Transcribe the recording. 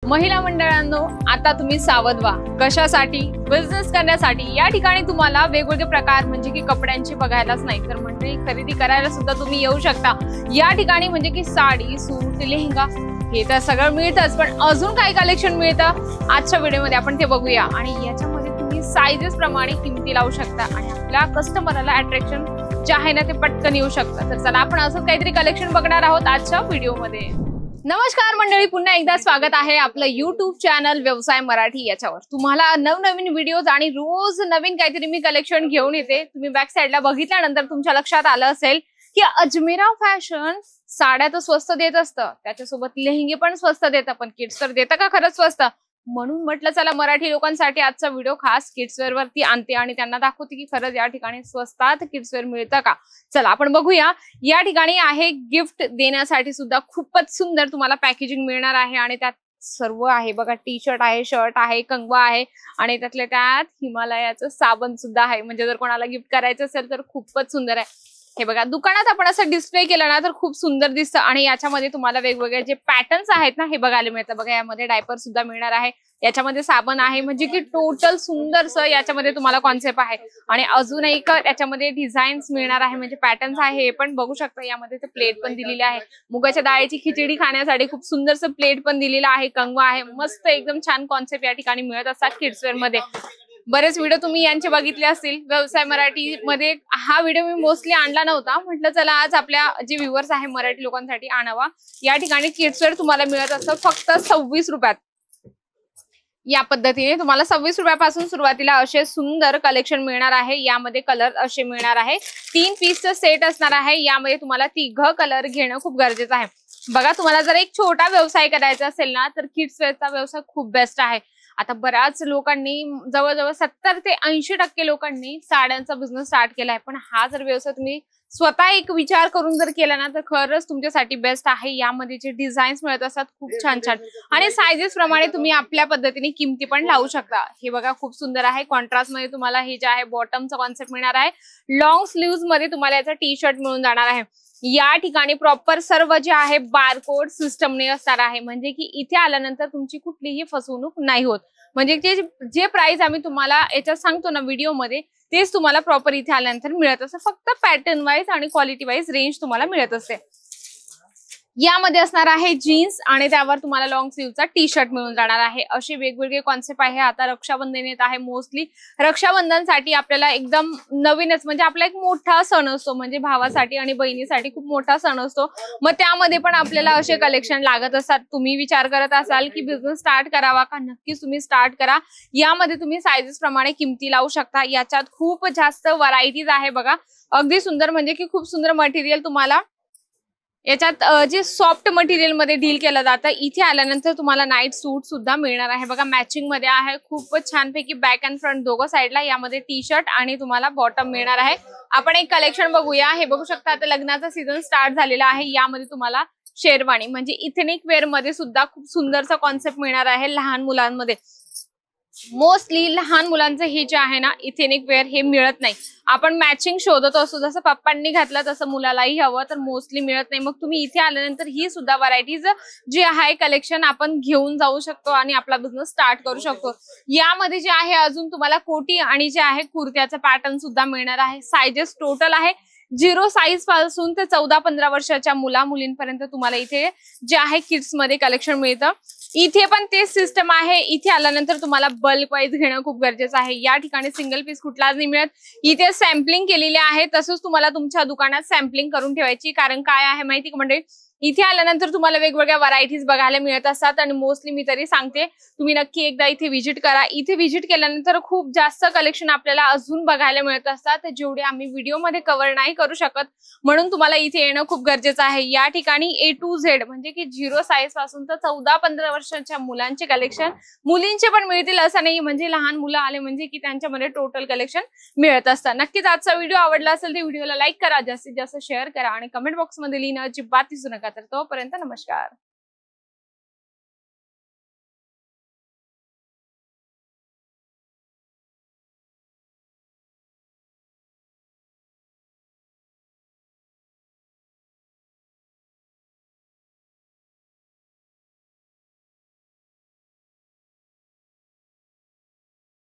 महिला मंडळांनो, आता तुम्ही सावध व्हा। कशासाठी? बिझनेस करण्यासाठी। या ठिकाणी तुम्हाला वेगवेगळे प्रकार म्हणजे की कपड्यांचे बघायलाच नाही तर मंडळी खरेदी करायला सुद्धा तुम्ही येऊ शकता। या ठिकाणी म्हणजे की साडी, सूट, लेहंगा हे तर सगळं मिळतच, पण अजून काय कलेक्शन मिळतं आजच्या व्हिडिओमध्ये आपण ते बघूया। आणि याच्यामध्ये तुम्ही साइजेस प्रमाणे किमती लावू शकता आणि आपल्या कस्टमरला अट्रॅक्शन जे आहे ना ते पटकन येऊ शकतं। तर चला आपण असं काहीतरी कलेक्शन बघणार आहोत आजच्या व्हिडिओमध्ये। नमस्कार मंडळी, पुन्हा एकदा स्वागत आहे आपलं YouTube चॅनल व्यवसाय मराठी याच्यावर। तुम्हाला नवनवीन व्हिडिओज आणि रोज नवीन काहीतरी मी कलेक्शन घेऊन येते। तुम्ही बॅक साइडला बघितल्यानंतर तुमच्या लक्षात आलं असेल की अजमेरा फॅशन साड्या तर स्वस्त देत असतं, त्याच्यासोबत लेहंगे पण स्वस्त देतं, पण किड्स तर देतं का खरंच स्वस्त? म्हणून म्हटलं चला मराठी लोकांसाठी आजचा व्हिडिओ खास किड्सवेअर वरती आणते आणि त्यांना दाखवते की खरंच या ठिकाणी स्वस्तात किड्सवेअर मिळतं का। चला आपण बघूया। या ठिकाणी आहे गिफ्ट देण्यासाठी सुद्धा खूपच सुंदर तुम्हाला पॅकेजिंग मिळणार आहे आणि त्यात सर्व आहे बघा। टी शर्ट आहे, शर्ट आहे, कंगवा आहे आणि त्यातल्या त्यात हिमालयाचं साबण सुद्धा आहे। म्हणजे जर कोणाला गिफ्ट करायचं असेल तर खूपच सुंदर आहे। हे बघा, दुकानात आपण असं डिस्प्ले केलं ना तर खूप सुंदर दिसतं आणि याच्यामध्ये तुम्हाला वेगवेगळे जे पॅटर्न्स आहेत ना हे बघायला मिळतं। बघा, यामध्ये डायपर सुद्धा मिळणार आहे, याच्यामध्ये साबण आहे, म्हणजे की टोटल सुंदरसं याच्यामध्ये तुम्हाला कॉन्सेप्ट आहे। आणि अजून एक याच्यामध्ये डिझाईन्स मिळणार आहे, म्हणजे पॅटर्न्स आहे हे पण बघू शकता। यामध्ये ते प्लेट पण दिलेली आहे, मुगाच्या डाळीची खिचडी खाण्यासाठी खूप सुंदरसं प्लेट पण दिलेलं आहे, कंगवा आहे, मस्त एकदम छान कॉन्सेप्ट या ठिकाणी मिळत असतात किड्सवेअर मध्ये। बरेच व्हिडिओ तुम्ही यांचे बघितले असतील। व्यवसाय मराठी मध्ये हा व्हिडिओ मी मोस्टली आणला नव्हता, म्हटलं चला आज आपल्या जे व्ह्युअर्स आहे मराठी लोकांसाठी आणावा। या ठिकाणी किड्सवेअर तुम्हाला मिळत असतं फक्त 26 रुपयात। या पद्धतीने तुम्हाला 26 रुपयापासून सुरुवातीला असे सुंदर कलेक्शन मिळणार आहे। यामध्ये कलर असे मिळणार आहे, 3 पीसचं सेट असणार आहे। यामध्ये तुम्हाला 3 कलर घेणं खूप गरजेचं आहे। बघा, तुम्हाला जर एक छोटा व्यवसाय करायचा असेल ना तर किड्सवेअरचा व्यवसाय खूप बेस्ट आहे। आता बऱ्याच लोकांनी जवळजवळ 70 ते 80% लोकांनी साड्यांचा बिझनेस स्टार्ट केलाय, पण हा जर व्यवसाय तुम्ही स्वतः एक विचार करून जर केला ना तर खरंच तुमच्यासाठी बेस्ट आहे। यामध्ये जे डिझाईन्स मिळत असतात खूप छान छान आणि साइजेस प्रमाणे तुम्ही आपल्या पद्धतीने किमती पण लावू शकता। हे बघा, खूप सुंदर आहे। कॉन्ट्रास्ट मध्ये तुम्हाला हे जे आहे बॉटमचा कॉन्सेप्ट मिळणार आहे। लॉंग स्लीव्स मध्ये तुम्हाला याचा टी शर्ट मिळून जाणार आहे। या ठिकाणी प्रॉपर सर्व जे आहे बारकोड सिस्टमने असणार आहे, म्हणजे की इथे आल्यानंतर तुमची कुठलीही फसवणूक नाही होत। म्हणजे जे प्राइस आम्ही तुम्हाला याच्यात सांगतो ना व्हिडिओ मध्ये तेच तुम्हाला प्रॉपर इथे आल्यानंतर मिळत असतं। फक्त पॅटर्न वाईज आणि क्वालिटी वाईज रेंज तुम्हाला मिळत असते। यामध्ये असणार आहे जीन्स आणि त्यावर तुम्हाला लॉंग स्लीवचा टी शर्ट मिळून जाणार आहे। असे वेगवेगळे कॉन्सेप्ट आहे। आता रक्षाबंधन येत आहे, मोस्टली रक्षाबंधनसाठी आपल्याला एकदम नवीनच म्हणजे आपला एक मोठा सण असतो, म्हणजे भावासाठी आणि बहिणीसाठी खूप मोठा सण असतो। मग त्यामध्ये पण आपल्याला असे कलेक्शन लागत असतात। तुम्ही विचार करत असाल की बिझनेस स्टार्ट करावा का, नक्कीच तुम्ही स्टार्ट करा। यामध्ये तुम्ही साइजेस प्रमाणे किमती लावू शकता। याच्यात खूप जास्त व्हरायटीज आहे बघा, अगदी सुंदर, म्हणजे की खूप सुंदर मटेरियल तुम्हाला याच्यात जे सॉफ्ट मटेरियल मध्ये डील केलं जातं। इथे आल्यानंतर तुम्हाला नाईट सूट सुद्धा मिळणार आहे बघा, मॅचिंग मध्ये आहे। खूपच छानपैकी बॅक अँड फ्रंट दोघं साईडला यामध्ये टी शर्ट आणि तुम्हाला बॉटम मिळणार आहे। आपण एक कलेक्शन बघूया। हे बघू शकता, आता लग्नाचा सीझन स्टार्ट झालेला आहे। यामध्ये तुम्हाला शेरवानी म्हणजे इथेनिक वेअर मध्ये सुद्धा खूप सुंदरसा कॉन्सेप्ट मिळणार आहे लहान मुलांमध्ये। मोस्टली लहान मुलांचं हे जे आहे ना इथेनिक वेअर हे मिळत नाही। आपण मॅचिंग शोधत असतो, जसं पप्पांनी घातलं तसं मुलालाही हवं तर मोस्टली मिळत नाही। मग तुम्ही इथे आल्यानंतर ही सुद्धा व्हरायटीज जी आहे कलेक्शन आपण घेऊन जाऊ शकतो आणि आपला बिझनेस स्टार्ट करू शकतो। यामध्ये जे आहे अजून तुम्हाला कोटी आणि जे आहे कुर्त्याचं पॅटर्न सुद्धा मिळणार आहे। साइजेस टोटल आहे 0 साइज पासून ते 14-15 वर्षाच्या मुला मुलींपर्यंत तुम्हाला इथे जे आहे किड्स मध्ये कलेक्शन मिळतं। इथे पण तेच सिस्टम आहे। इथे आल्यानंतर तुम्हाला बल्क वाईज घेणं खूप गरजेचं आहे। या ठिकाणी सिंगल पीस कुठलाच नाही मिळत। इथे सॅम्पलिंग केलेले आहे, तसंच तुम्हाला तुमच्या दुकानात सॅम्पलिंग करून ठेवायची, कारण काय आहे माहिती का म्हणजे इथे आल्यानंतर तुम्हाला वेगवेगळ्या व्हरायटीज बघायला मिळत असतात आणि मोस्टली मी तरी सांगते तुम्ही नक्की एकदा इथे व्हिजिट करा। इथे व्हिजिट केल्यानंतर खूप जास्त कलेक्शन आपल्याला अजून बघायला मिळत असतात, जेवढे आम्ही व्हिडिओमध्ये कव्हर नाही करू शकत, म्हणून तुम्हाला इथे येणं खूप गरजेचं आहे। या ठिकाणी A to Z म्हणजे की 0 साइज पासून तर 14-15 वर्षाच्या मुलांचे कलेक्शन, मुलींचे पण मिळतील असं नाही, म्हणजे लहान मुलं आले म्हणजे की त्यांच्यामध्ये टोटल कलेक्शन मिळत असतं। नक्कीच आजचा व्हिडिओ आवडला असेल तर व्हिडिओला लाईक करा, जास्तीत जास्त शेअर करा आणि कमेंट बॉक्स मध्ये लिहिणं अजिबात विसरू नका। तर तोपर्यंत नमस्कार।